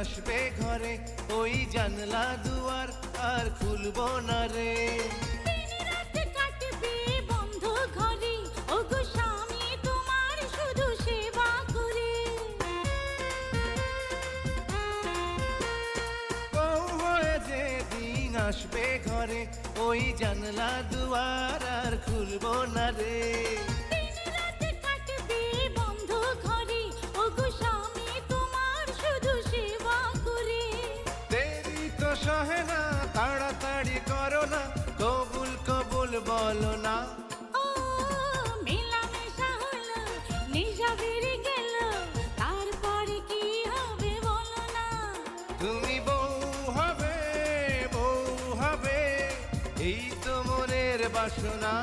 আসবে ঘরে, ওই জানলা দুয়ার আর খুলবো না রে। দিন রাত কাটবে বন্ধ ঘরে, ওগো স্বামী তোমার শুধু সেবা করে। বউ হয়ে যে দিন আসবে ঘরে, ওই জানলা দুয়ার আর খুলবো না রে। দিন রাত কাটবে বন্ধ ঘরে, ওগো স্বামী তোমার শুধু সেবা করে। দেরি তো সহে না, তাড়াতাড়ি করো না, কবুল কবুল বলো না। ও মেলামেশা হলো, নেশা বেড়ে গেল, তারপরে কি হবে বলো না। তুমি বউ হবে, বউ হবে, এই তো মনের বাসনা।